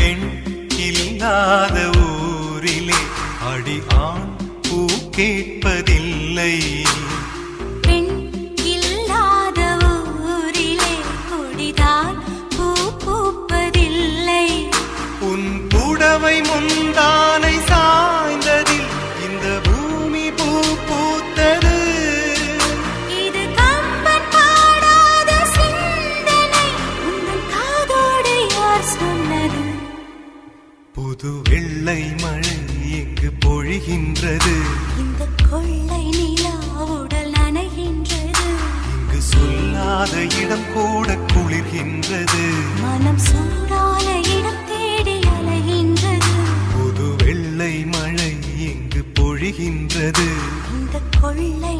பெண் இல்லாத ஊரிலே அடி ஆண் பூ கேட்பதில்லை. பெண் இல்லாத ஊரிலே கொடிதான் பூ பூப்பதில்லை. உன் புடவை முந்தானை சாய்ந்ததில் இந்த பூமி பூ பூத்தது. இது கம்பன் பாடாத சிந்தனை, உந்தன் காதோடு யார் சொன்னது? புது வெள்ளை மழை இங்கு பொழிகின்றது. இந்த கொள்ளை நிலா உடல் நனைகின்றது. இங்கு சொல்லாத இடம் கூட குளிர்கின்றது. மனம் சூடான இடம் தேடி அலைகின்றது. புது வெள்ளை மழை இங்கு பொழிகின்றது. இந்த கொள்ளை